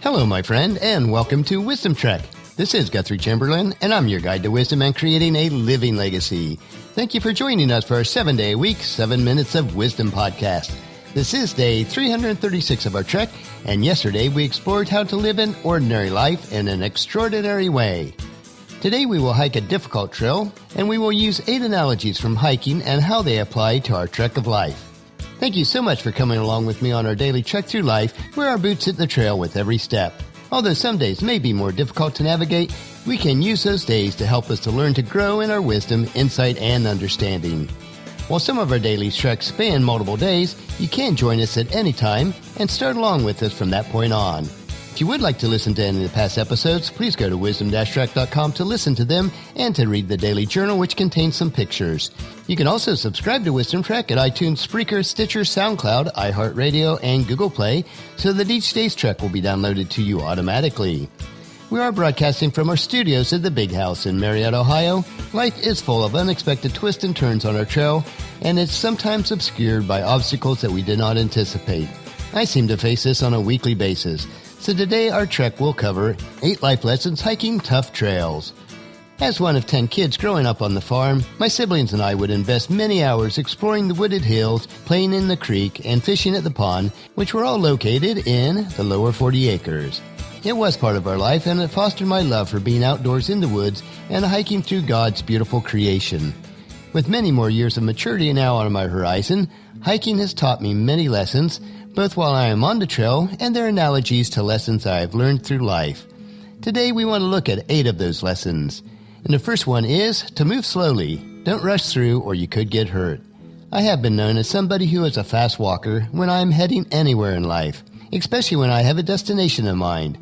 Hello, my friend, and welcome to Wisdom Trek. This is Guthrie Chamberlain, and I'm your guide to wisdom and creating a living legacy. Thank you for joining us for our 7-day-a-week, 7 Minutes of Wisdom podcast. This is day 336 of our trek, and yesterday we explored how to live an ordinary life in an extraordinary way. Today we will hike a difficult trail, and we will use 8 analogies from hiking and how they apply to our trek of life. Thank you so much for coming along with me on our daily trek through life, where our boots hit the trail with every step. Although some days may be more difficult to navigate, we can use those days to help us to learn to grow in our wisdom, insight, and understanding. While some of our daily treks span multiple days, you can join us at any time and start along with us from that point on. If you would like to listen to any of the past episodes, please go to wisdom-trek.com to listen to them and to read the daily journal, which contains some pictures. You can also subscribe to Wisdom Trek at iTunes, Spreaker, Stitcher, SoundCloud, iHeartRadio, and Google Play so that each day's trek will be downloaded to you automatically. We are broadcasting from our studios at the Big House in Marietta, Ohio. Life is full of unexpected twists and turns on our trail, and it's sometimes obscured by obstacles that we did not anticipate. I seem to face this on a weekly basis. So today our trek will cover 8 life lessons hiking tough trails. As one of 10 kids growing up on the farm, my siblings and I would invest many hours exploring the wooded hills, playing in the creek, and fishing at the pond, which were all located in the lower 40 acres. It was part of our life, and it fostered my love for being outdoors in the woods and hiking through God's beautiful creation. With many more years of maturity now on my horizon, hiking has taught me many lessons, both while I am on the trail and their analogies to lessons I have learned through life. Today we want to look at 8 of those lessons. And the first one is to move slowly. Don't rush through or you could get hurt. I have been known as somebody who is a fast walker when I am heading anywhere in life, especially when I have a destination in mind.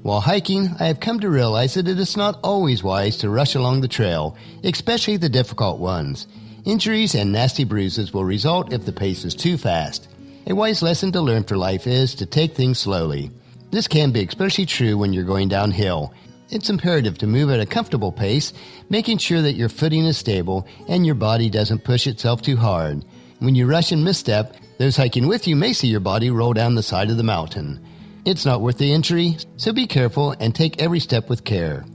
While hiking, I have come to realize that it is not always wise to rush along the trail, especially the difficult ones. Injuries and nasty bruises will result if the pace is too fast. A wise lesson to learn for life is to take things slowly. This can be especially true when you're going downhill. It's imperative to move at a comfortable pace, making sure that your footing is stable and your body doesn't push itself too hard. When you rush and misstep, those hiking with you may see your body roll down the side of the mountain. It's not worth the injury, so be careful and take every step with care.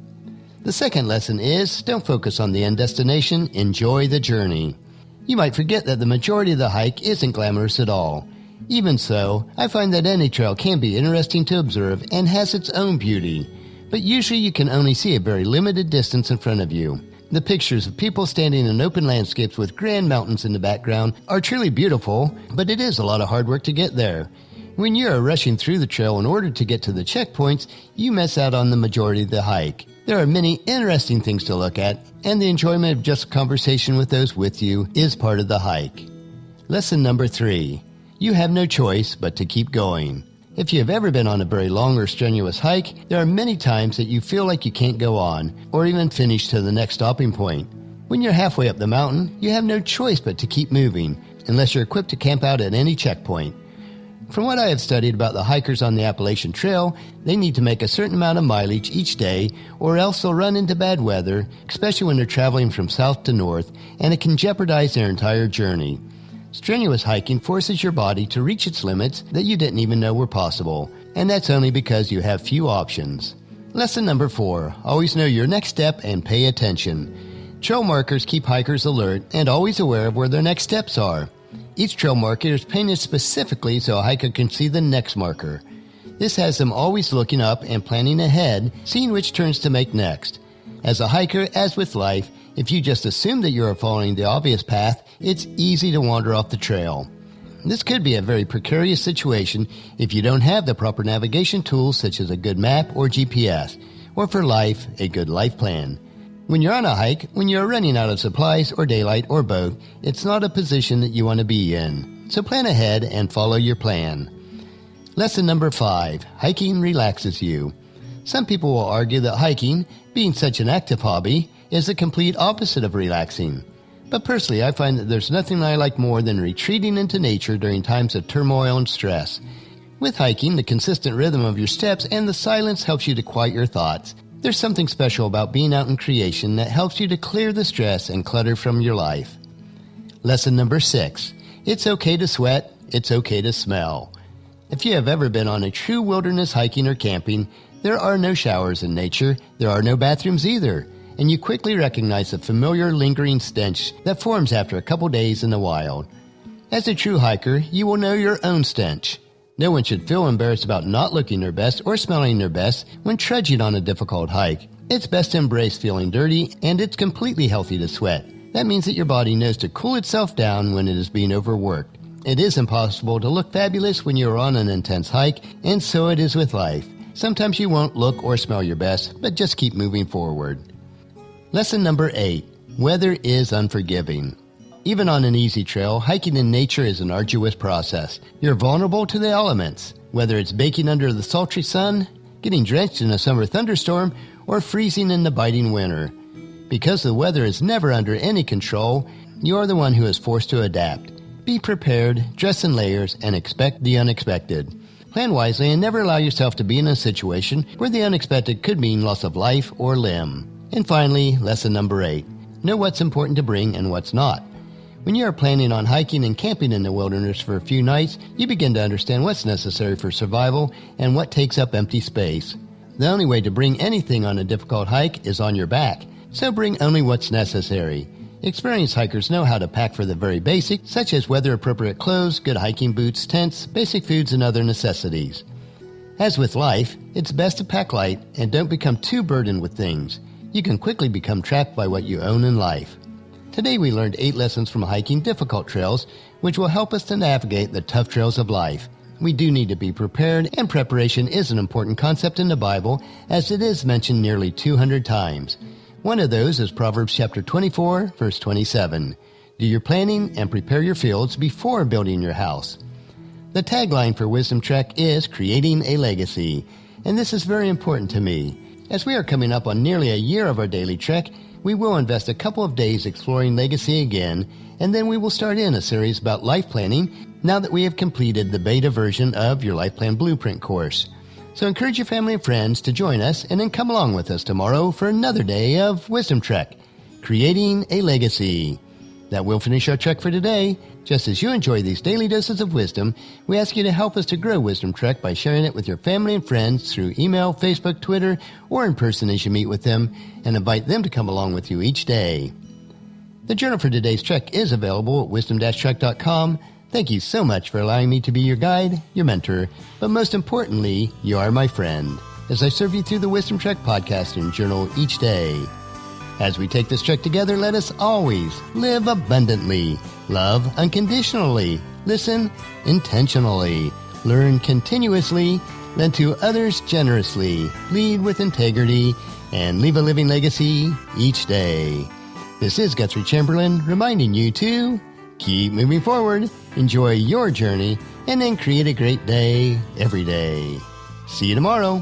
The second lesson is don't focus on the end destination, enjoy the journey. You might forget that the majority of the hike isn't glamorous at all. Even so, I find that any trail can be interesting to observe and has its own beauty, but usually you can only see a very limited distance in front of you. The pictures of people standing in open landscapes with grand mountains in the background are truly beautiful, but it is a lot of hard work to get there. When you are rushing through the trail in order to get to the checkpoints, you miss out on the majority of the hike. There are many interesting things to look at, and the enjoyment of just conversation with those with you is part of the hike. Lesson number 3. You have no choice but to keep going. If you have ever been on a very long or strenuous hike, there are many times that you feel like you can't go on, or even finish to the next stopping point. When you're halfway up the mountain, you have no choice but to keep moving, unless you're equipped to camp out at any checkpoint. From what I have studied about the hikers on the Appalachian Trail, they need to make a certain amount of mileage each day, or else they'll run into bad weather, especially when they're traveling from south to north, and it can jeopardize their entire journey. Strenuous hiking forces your body to reach its limits that you didn't even know were possible, and that's only because you have few options. Lesson number 4, always know your next step and pay attention. Trail markers keep hikers alert and always aware of where their next steps are. Each trail marker is painted specifically so a hiker can see the next marker. This has them always looking up and planning ahead, seeing which turns to make next. As a hiker, as with life, if you just assume that you are following the obvious path, it's easy to wander off the trail. This could be a very precarious situation if you don't have the proper navigation tools such as a good map or GPS, or for life, a good life plan. When you're on a hike, when you're running out of supplies or daylight or both, it's not a position that you want to be in. So plan ahead and follow your plan. Lesson number 5, hiking relaxes you. Some people will argue that hiking, being such an active hobby, is the complete opposite of relaxing. But personally, I find that there's nothing I like more than retreating into nature during times of turmoil and stress. With hiking, the consistent rhythm of your steps and the silence helps you to quiet your thoughts. There's something special about being out in creation that helps you to clear the stress and clutter from your life. Lesson number 6. It's okay to sweat. It's okay to smell. If you have ever been on a true wilderness hiking or camping, there are no showers in nature, there are no bathrooms either, and you quickly recognize the familiar lingering stench that forms after a couple days in the wild. As a true hiker, you will know your own stench. No one should feel embarrassed about not looking their best or smelling their best when trudging on a difficult hike. It's best to embrace feeling dirty, and it's completely healthy to sweat. That means that your body knows to cool itself down when it is being overworked. It is impossible to look fabulous when you are on an intense hike, and so it is with life. Sometimes you won't look or smell your best, but just keep moving forward. Lesson number 8. Weather is unforgiving. Even on an easy trail, hiking in nature is an arduous process. You're vulnerable to the elements, whether it's baking under the sultry sun, getting drenched in a summer thunderstorm, or freezing in the biting winter. Because the weather is never under any control, you are the one who is forced to adapt. Be prepared, dress in layers, and expect the unexpected. Plan wisely and never allow yourself to be in a situation where the unexpected could mean loss of life or limb. And finally, lesson number 8. Know what's important to bring and what's not. When you are planning on hiking and camping in the wilderness for a few nights, you begin to understand what's necessary for survival and what takes up empty space. The only way to bring anything on a difficult hike is on your back, so bring only what's necessary. Experienced hikers know how to pack for the very basic, such as weather-appropriate clothes, good hiking boots, tents, basic foods, and other necessities. As with life, it's best to pack light and don't become too burdened with things. You can quickly become trapped by what you own in life. Today we learned 8 lessons from hiking difficult trails, which will help us to navigate the tough trails of life. We do need to be prepared, and preparation is an important concept in the Bible, as it is mentioned nearly 200 times. One of those is Proverbs chapter 24, verse 27. Do your planning and prepare your fields before building your house. The tagline for Wisdom Trek is creating a legacy, and this is very important to me. As we are coming up on nearly a year of our daily trek, we will invest a couple of days exploring legacy again, and then we will start in a series about life planning now that we have completed the beta version of your Life Plan Blueprint course. So encourage your family and friends to join us and then come along with us tomorrow for another day of Wisdom Trek, creating a legacy. That will finish our trek for today. Just as you enjoy these daily doses of wisdom, we ask you to help us to grow Wisdom Trek by sharing it with your family and friends through email, Facebook, Twitter, or in person as you meet with them, and invite them to come along with you each day. The journal for today's trek is available at wisdom-trek.com. Thank you so much for allowing me to be your guide, your mentor, but most importantly, you are my friend, as I serve you through the Wisdom Trek podcast and journal each day. As we take this trek together, let us always live abundantly, love unconditionally, listen intentionally, learn continuously, lend to others generously, lead with integrity, and leave a living legacy each day. This is Guthrie Chamberlain reminding you to keep moving forward, enjoy your journey, and then create a great day every day. See you tomorrow.